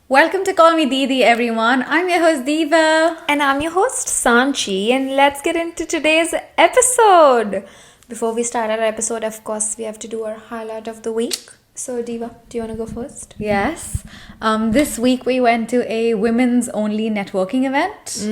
Welcome to Call Me Didi, everyone. I'm your host, Diva. And I'm your host, Sanchi, and let's get into today's episode. Before we start our episode, of course, we have to do our highlight of the week. So, Diva, do you want to go first? Yes. This week we went to a women's only networking event.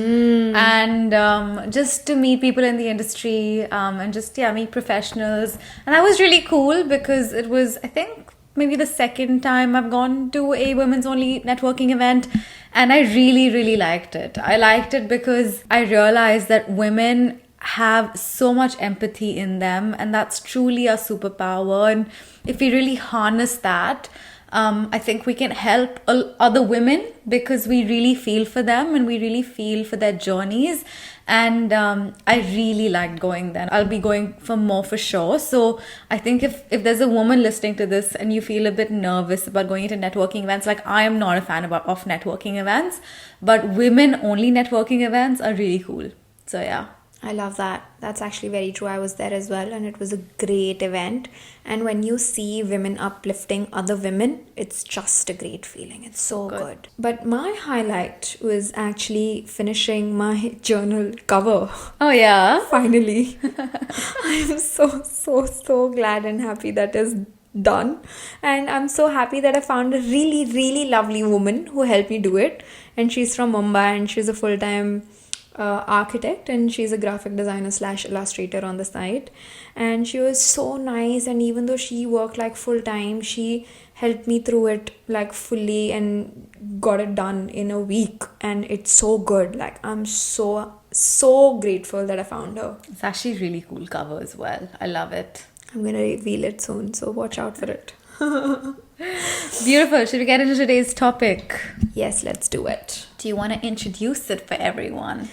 And just to meet people in the industry and just, meet professionals. And that was really cool because it was, I think, maybe the second time I've gone to a women's only networking event, and I really, really liked it. I liked it because I realized that women have so much empathy in them, and that's truly a superpower. And if we really harness that, I think we can help other women because we really feel for them and we really feel for their journeys. And I really liked going then. I'll be going for more for sure. So I think if there's a woman listening to this and you feel a bit nervous about going into networking events, like I am not a fan of networking events, but women only networking events are really cool. So yeah. I love that. That's actually very true. I was there as well, and it was a great event. And when you see women uplifting other women, it's just a great feeling. It's so good. But my highlight was actually finishing my journal cover. Oh, yeah? Finally. I'm so glad and happy that is done. And I'm so happy that I found a really, really lovely woman who helped me do it. And she's from Mumbai, and she's a full-time architect, and she's a graphic designer / illustrator on the site. And she was so nice, and even though she worked like full time, she helped me through it like fully and got it done in a week. And it's so good. Like I'm so grateful that I found her. It's actually really cool cover as well. I love it. I'm gonna reveal it soon, so watch out for it. Beautiful. Should we get into today's topic? Yes, let's do it. Do you want to introduce it for everyone?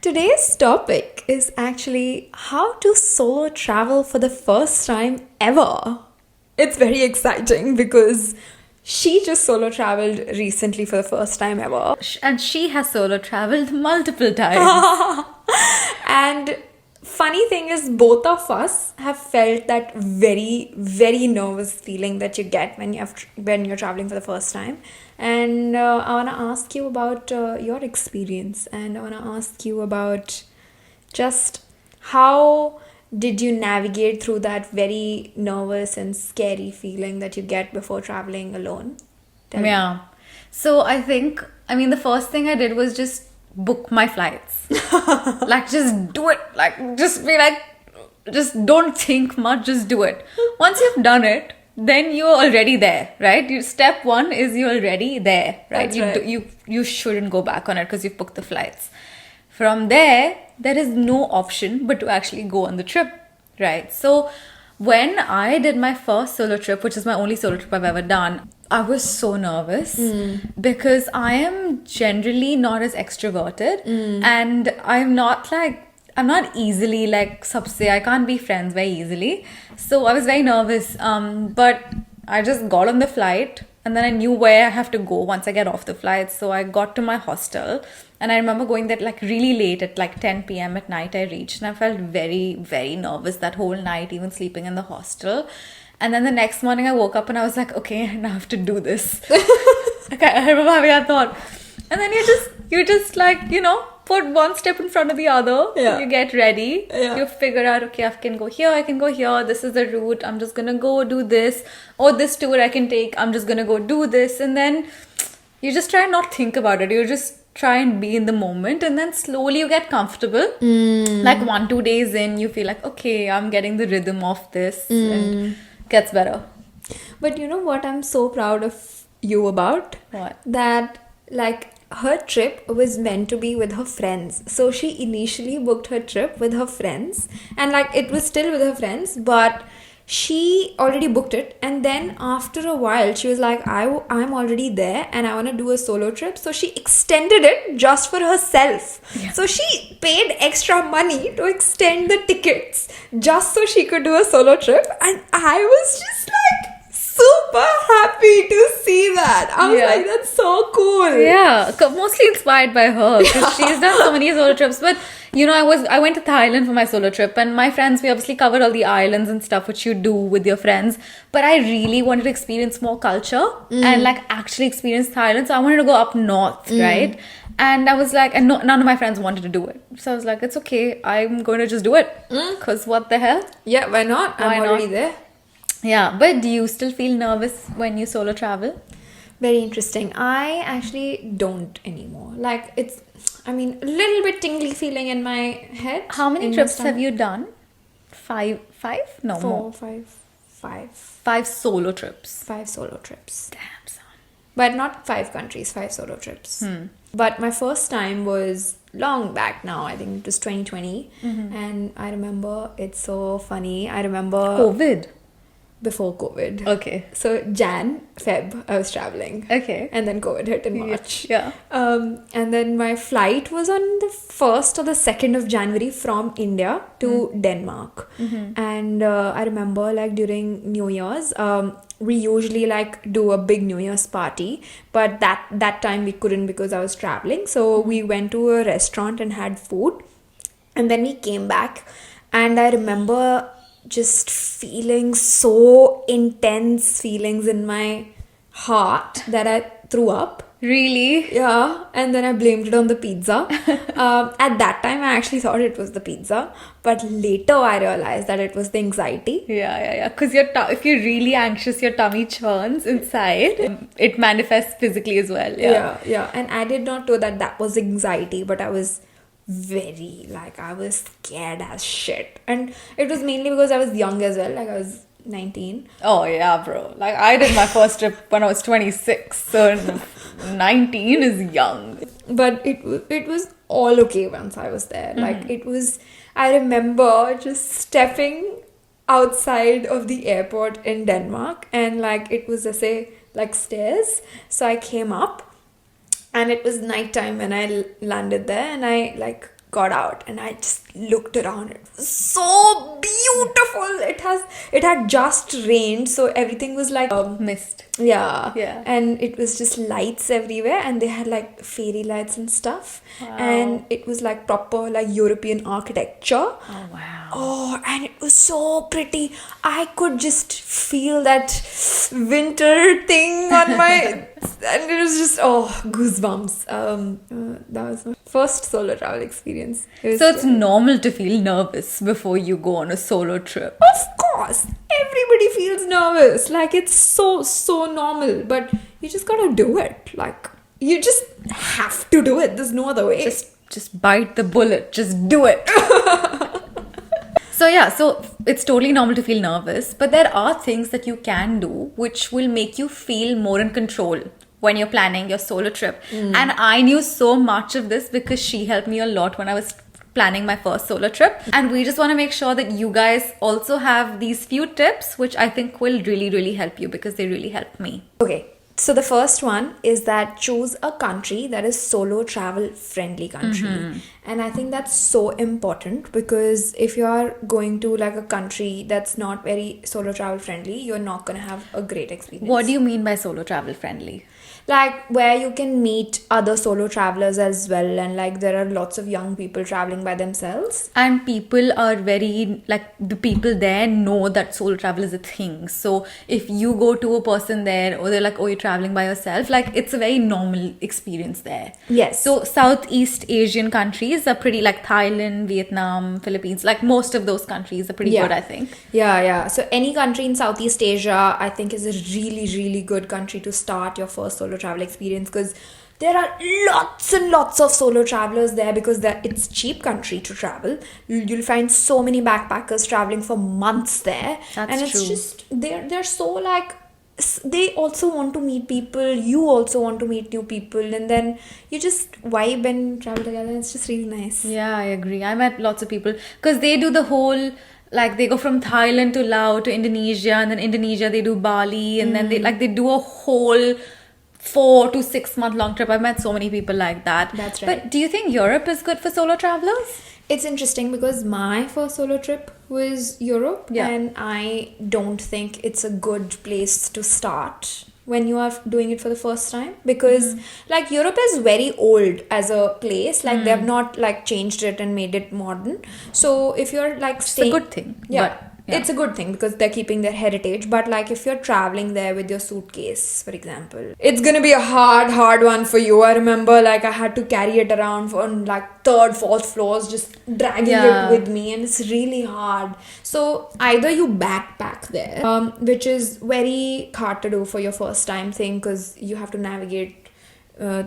Today's topic is actually how to solo travel for the first time ever. It's very exciting because she just solo traveled recently for the first time ever. And she has solo traveled multiple times. And funny thing is, both of us have felt that very, very nervous feeling that you get when you're traveling for the first time. And I want to ask you about your experience, and I want to ask you about just how did you navigate through that very nervous and scary feeling that you get before traveling alone? Yeah. So I think, the first thing I did was just book my flights. Like, just do it. Like, just be like, just don't think much, just do it. Once you've done it, then you're already there, right? Step one is you're already there, right? You shouldn't go back on it because you've booked the flights. From there is no option but to actually go on the trip, right? So when I did my first solo trip, which is my only solo trip I've ever done, I was so nervous because I am generally not as extroverted and I'm not easily I can't be friends very easily. So I was very nervous. But I just got on the flight and then I knew where I have to go once I get off the flight. So I got to my hostel and I remember going there really late at 10 p.m. at night I reached, and I felt very, very nervous that whole night, even sleeping in the hostel. And then the next morning I woke up and I was like, okay, now I have to do this. I remember having that thought. And then you just put one step in front of the other. Yeah. You get ready. Yeah. You figure out, okay, I can go here. This is the route. I'm just going to go do this. Or this tour I can take. I'm just going to go do this. And then you just try and not think about it. You just try and be in the moment. And then slowly you get comfortable. Like 1-2 days in, you feel like, okay, I'm getting the rhythm of this. And gets better. But you know what I'm so proud of you about? What? That her trip was meant to be with her friends. So she initially booked her trip with her friends, and it was still with her friends, but she already booked it. And then after a while she was like, I'm already there and I want to do a solo trip. So she extended it just for herself. Yeah. So she paid extra money to extend the tickets just so she could do a solo trip. And I was just super happy to see that. I was Yeah. like, that's so cool. Yeah, mostly inspired by her because she's done so many solo trips. But you know, I went to Thailand for my solo trip, and my friends, we obviously covered all the islands and stuff which you do with your friends. But I really wanted to experience more culture and like actually experience Thailand. So I wanted to go up north, right? And I was like, and none of my friends wanted to do it. So I was like, it's okay, I'm going to just do it because what the hell? Yeah, why not? I'm Why already not? there. Yeah, but do you still feel nervous when you solo travel? Very interesting. I actually don't anymore. Like, it's, I mean, a little bit tingly feeling in my head. How many in my trips stomach. have you done? Five? No, more. 5 Solo trips. 5 solo trips. Damn, son. But not 5 countries, 5 solo trips. But my first time was long back now. I think it was 2020. And I remember, it's so funny. I remember COVID. before COVID. Okay. So Feb, I was traveling. Okay. And then COVID hit in March. Yeah. And then my flight was on the 1st or the 2nd of January from India to Denmark. And I remember like during New Year's, we usually like do a big New Year's party, but that time we couldn't because I was traveling. So we went to a restaurant and had food, and then we came back, and I remember just feeling so intense feelings in my heart that I threw up. Really? Yeah, and then I blamed it on the pizza. At that time, I actually thought it was the pizza, but later I realized that it was the anxiety. Yeah. Because if you're really anxious, your tummy churns inside. It manifests physically as well. Yeah. And I did not know that that was anxiety, but I was I was scared as shit. And it was mainly because I was young as well, like I was 19. Oh, yeah, bro. Like, I did my first trip when I was 26, so 19 is young. But it was all okay once I was there. Like, it was, I remember just stepping outside of the airport in Denmark, and like, it was like stairs. So I came up, and it was nighttime when I landed there, and I like got out and I just looked around. It was so beautiful. It had just rained, so everything was like Mist. Yeah. Yeah. And it was just lights everywhere, and they had like fairy lights and stuff. Wow. And it was like proper like European architecture. Oh, wow. Oh, and it was so pretty. I could just feel that winter thing on my and it was just goosebumps. That was my first solo travel experience. So it's normal to feel nervous before you go on a solo trip. Of course, everybody feels nervous. Like, it's so normal, but you just gotta do it. Like, you just have to do it. There's no other way. Just bite the bullet. Just do it. So yeah, so it's totally normal to feel nervous, but there are things that you can do which will make you feel more in control when you're planning your solo trip. And I knew so much of this because she helped me a lot when I was planning my first solo trip. And we just want to make sure that you guys also have these few tips, which I think will really, really help you because they really helped me. Okay. So the first one is that choose a country that is solo travel friendly country. And I think that's so important because if you are going to like a country that's not very solo travel friendly, you're not going to have a great experience. What do you mean by solo travel friendly? Like where you can meet other solo travelers as well, and like there are lots of young people traveling by themselves. And people are very, like, the people there know that solo travel is a thing. So if you go to a person there, or they're like, oh, you're traveling by yourself, like, it's a very normal experience there. Yes. So Southeast Asian countries are pretty, like Thailand, Vietnam, Philippines, like most of those countries are pretty good, I think. Yeah. So any country in Southeast Asia, I think, is a really, really good country to start your first solo travel experience, because there are lots and lots of solo travelers there because it's cheap country to travel. You'll find so many backpackers traveling for months there. That's and it's true. just they're so like, they also want to meet people, you also want to meet new people, and then you just vibe and travel together. It's just really nice. Yeah, I agree. I met lots of people because they do the whole, like, they go from Thailand to Laos to Indonesia, and then Indonesia they do Bali, and then they do a whole 4 to 6 month long trip. I've met so many people like that. That's right. But do you think Europe is good for solo travelers? It's interesting because my first solo trip was Europe, Yeah. and I don't think it's a good place to start when you are doing it for the first time, because like Europe is very old as a place, like they have not like changed it and made it modern. So if you're like It's a staying, good thing. yeah, But, yeah. it's a good thing because they're keeping their heritage. But like if you're traveling there with your suitcase, for example, it's gonna be a hard one for you. I remember like I had to carry it around on like third, fourth floors, just dragging Yeah. it with me, and it's really hard. So either you backpack there, which is very hard to do for your first time thing because you have to navigate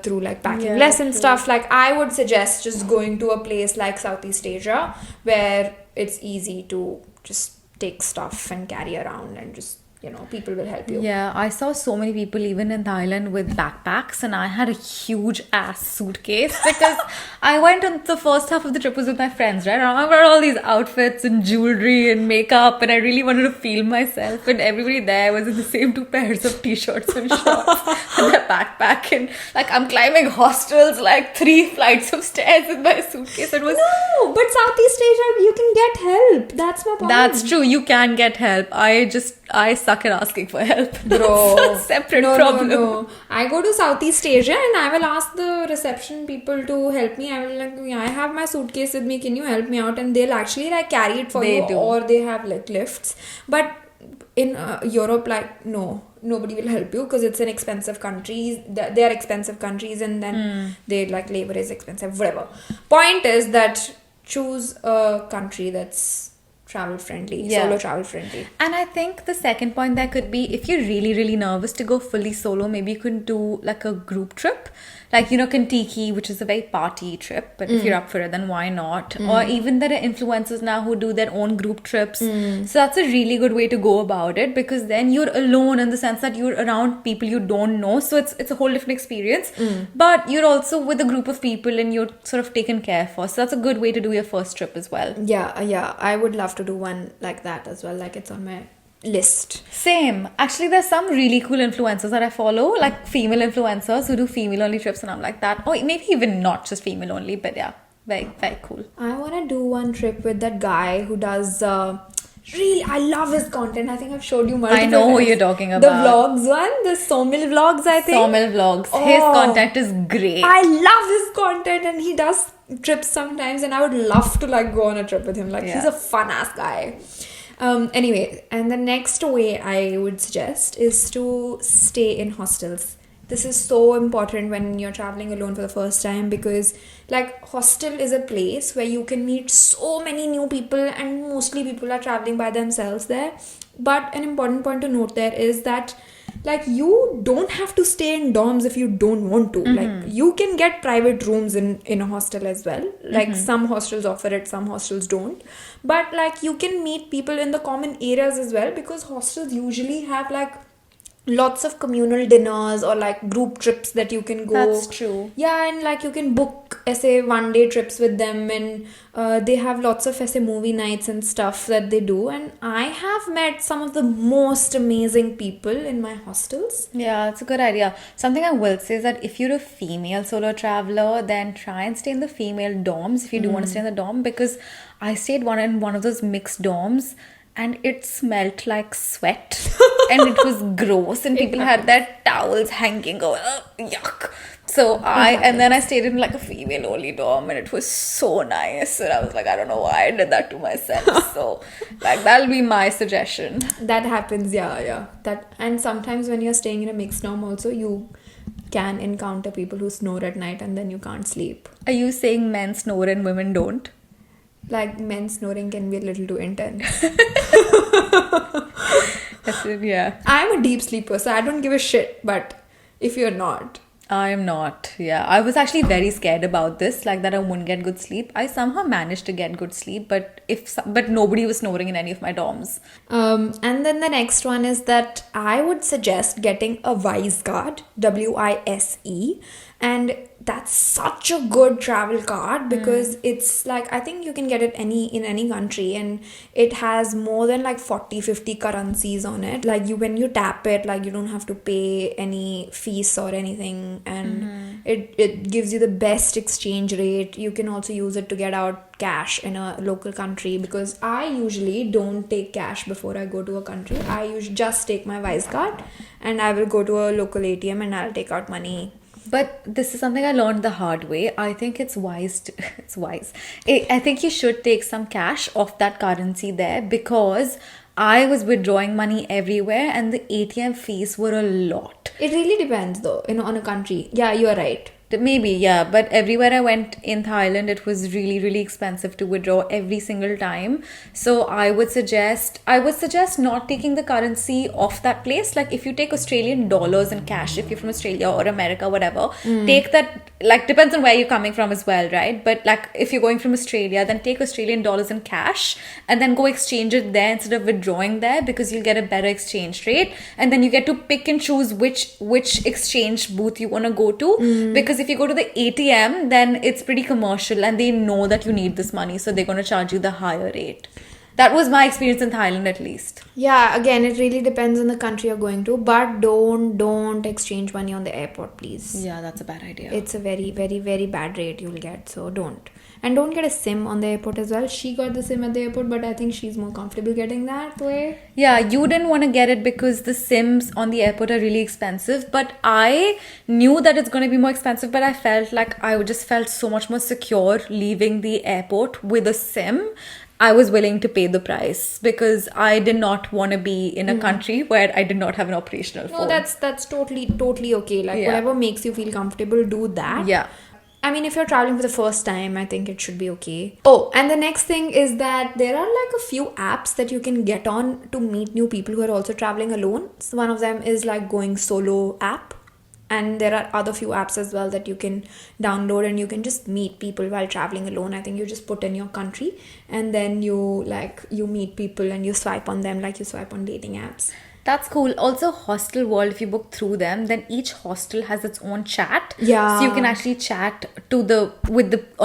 through like packing Yeah, lesson true. stuff. Like I would suggest just going to a place like Southeast Asia where it's easy to just take stuff and carry around, and just, you know, people will help you. Yeah, I saw so many people even in Thailand with backpacks, and I had a huge ass suitcase because I went on the first half of the trip was with my friends, right? And I got all these outfits and jewelry and makeup, and I really wanted to feel myself. And everybody there was in the same 2 pairs of t-shirts and shorts and their backpack, and like I'm climbing hostels like 3 flights of stairs with my suitcase. It was No, but Southeast Asia, you can get help. That's my point. That's true. You can get help. I suck at asking for help. Bro, That's a separate no, problem. No. I go to Southeast Asia and I will ask the reception people to help me. I will like, yeah, I have my suitcase with me. Can you help me out? And they'll actually like carry it for They you, do. or they have like lifts. But in Europe, like no, nobody will help you because it's an expensive country. They are expensive countries, and then they like labor is expensive. Whatever. Point is that choose a country that's travel friendly, Yeah. solo travel friendly. And I think the second point there could be if you're really, really nervous to go fully solo, maybe you could do like a group trip. Like, you know, Kentucky, which is a very party trip. But if you're up for it, then why not? Or even there are influencers now who do their own group trips. So that's a really good way to go about it, because then you're alone in the sense that you're around people you don't know. So it's a whole different experience. But you're also with a group of people and you're sort of taken care for. So that's a good way to do your first trip as well. Yeah, I would love to do one like that as well. Like it's on my list. Same. Actually, there's some really cool influencers that I follow, like female influencers who do female only trips, and I'm like that. Or maybe even not just female only, but yeah, very, very cool. I want to do one trip with that guy who does really, I love his content. I think I've showed you multiple I know who times. you're talking The about. vlogs one, the Somil vlogs, I think. Sawmill vlogs. His Oh. content is great. I love his content, and he does trips sometimes, and I would love to like go on a trip with him. Like he's Yeah. a fun ass guy. Anyway, and the next way I would suggest is to stay in hostels. This is so important when you're traveling alone for the first time, because like hostel is a place where you can meet so many new people, and mostly people are traveling by themselves there. But an important point to note there is that like you don't have to stay in dorms if you don't want to. Like you can get private rooms in a hostel as well. Like some hostels offer it, some hostels don't. But like you can meet people in the common areas as well, because hostels usually have like lots of communal dinners or like group trips that you can go. That's true. Yeah, and like you can book essay 1-day trips with them, and they have lots of essay movie nights and stuff that they do. And I have met some of the most amazing people in my hostels. Yeah, that's a good idea. Something I will say is that if you're a female solo traveler, then try and stay in the female dorms if you do want to stay in the dorm, because I stayed in one of those mixed dorms, and it smelled like sweat and it was gross, and people had their towels hanging over. Yuck. So and then I stayed in like a female only dorm, and it was so nice, and I was like, I don't know why I did that to myself. So like that'll be my suggestion. That happens, yeah. That, and sometimes when you're staying in a mixed dorm also, you can encounter people who snore at night and then you can't sleep. Are you saying men snore and women don't? Like men snoring can be a little too intense. Yeah. I'm a deep sleeper, so I don't give a shit. But if you're not, I am not. Yeah. I was actually very scared about this, like that I wouldn't get good sleep. I somehow managed to get good sleep, but but nobody was snoring in any of my dorms. and then the next one is that I would suggest getting a Wise guard, WISE, and that's such a good travel card because it's like, I think you can get it in any country, and it has more than like 40-50 currencies on it. Like when you tap it, like you don't have to pay any fees or anything, and it gives you the best exchange rate. You can also use it to get out cash in a local country, because I usually don't take cash before I go to a country. I usually just take my Wise card and I will go to a local ATM and I'll take out money. But this is something I learned the hard way. I think it's wise to, it's wise. I think you should take some cash off that currency there, because I was withdrawing money everywhere and the ATM fees were a lot. It really depends though, on a country. Yeah, you are right. Maybe, yeah, but everywhere I went in Thailand, it was really, really expensive to withdraw every single time. So I would suggest not taking the currency off that place. Like if you take Australian dollars in cash, if you're from Australia or America, whatever, take that, like depends on where you're coming from as well, right? But like if you're going from Australia, then take Australian dollars in cash and then go exchange it there instead of withdrawing there, because you'll get a better exchange rate. And then you get to pick and choose which exchange booth you want to go to, because if you go to the ATM, then it's pretty commercial and they know that you need this money, so they're going to charge you the higher rate. That was my experience in Thailand, at least. Yeah, again, it really depends on the country you're going to, but don't exchange money on the airport, please. Yeah, that's a bad idea. It's a very, very, very bad rate you'll get, so don't. And don't get a SIM on the airport as well. She got the SIM at the airport, but I think she's more comfortable getting that way. Yeah, you didn't want to get it because the SIMs on the airport are really expensive. But I knew that it's going to be more expensive, but I felt like I just felt so much more secure leaving the airport with a SIM. I was willing to pay the price because I did not want to be in a country where I did not have an operational phone. No, that's totally okay. Like whatever makes you feel comfortable, do that. Yeah. I mean, if you're traveling for the first time, I think it should be okay. Oh, and the next thing is that there are like a few apps that you can get on to meet new people who are also traveling alone. So one of them is like Going Solo app. And there are other few apps as well that you can download, and you can just meet people while traveling alone. I think you just put in your country and then you meet people and you swipe on them like you swipe on dating apps. That's cool. Also, Hostel World, if you book through them, then each hostel has its own chat. Yeah. So you can actually chat on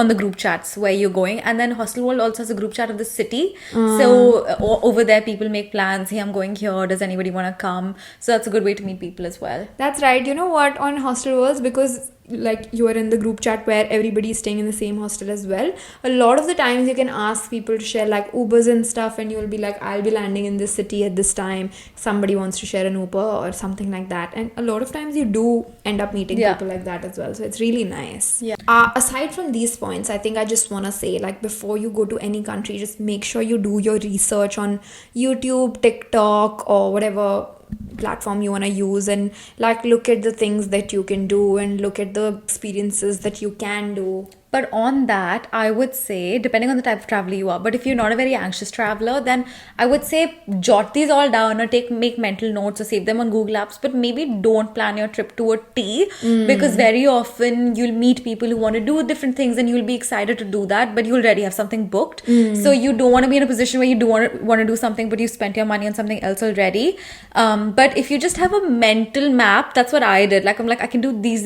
the group chats where you're going. And then Hostel World also has a group chat of the city. So over there, people make plans. Hey, I'm going here. Does anybody want to come? So that's a good way to meet people as well. That's right. You know what? On Hostel Worlds, because like you are in the group chat where everybody is staying in the same hostel as well, a lot of the times you can ask people to share like Ubers and stuff, and you'll be like, I'll be landing in this city at this time, somebody wants to share an Uber or something like that. And a lot of times you do end up meeting people like that as well, so it's really nice. Aside from these points, I think I just want to say, like, before you go to any country, just make sure you do your research on YouTube, TikTok, or whatever platform you want to use, and like look at the things that you can do and look at the experiences that you can do. But on that, I would say, depending on the type of traveler you are, but if you're not a very anxious traveler, then I would say jot these all down or make mental notes or save them on Google Apps, but maybe don't plan your trip to a T, because very often you'll meet people who want to do different things and you'll be excited to do that, but you already have something booked. So you don't want to be in a position where you do want to do something, but you spent your money on something else already. But if you just have a mental map, that's what I did. Like, I'm like, I can do these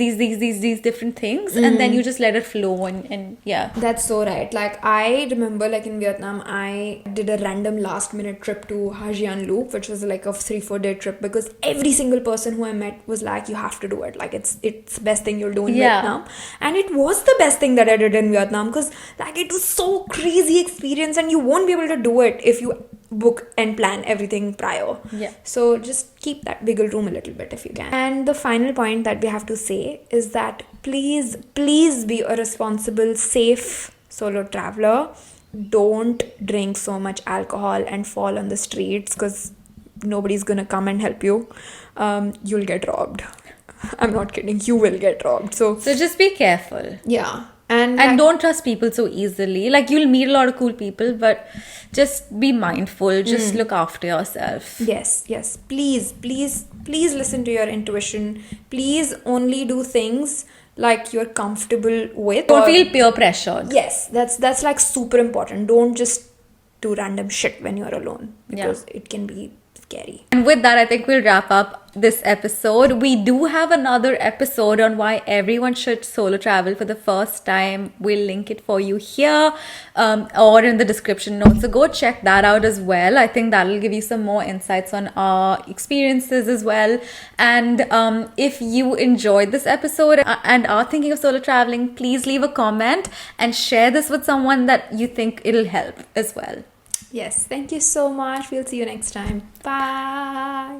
different things, and then you just let it flow. And yeah, that's so right. Like, I remember, like, in Vietnam, I did a random last minute trip to Ha Giang Loop, which was like a 3-4 day trip, because every single person who I met was like, you have to do it, like it's the best thing you'll do in Vietnam. And it was the best thing that I did in Vietnam, because like it was so crazy experience, and you won't be able to do it if you book and plan everything prior. So just keep that wiggle room a little bit if you can. And the final point that we have to say is that please be a responsible, safe solo traveler. Don't drink so much alcohol and fall on the streets, because nobody's gonna come and help you. You'll get robbed. I'm not kidding, you will get robbed. So just be careful. And don't trust people so easily. Like, you'll meet a lot of cool people, but just be mindful. Just look after yourself. Yes. Please listen to your intuition. Please only do things like you're comfortable with. Don't feel peer pressured. Yes, that's like super important. Don't just do random shit when you're alone, because it can be scary. And with that, I think we'll wrap up this episode. We do have another episode on why everyone should solo travel for the first time. We'll link it for you here or in the description notes. So go check that out as well. I think that'll give you some more insights on our experiences as well. And if you enjoyed this episode and are thinking of solo traveling, please leave a comment and share this with someone that you think it'll help as well. Yes, thank you so much. We'll see you next time. Bye.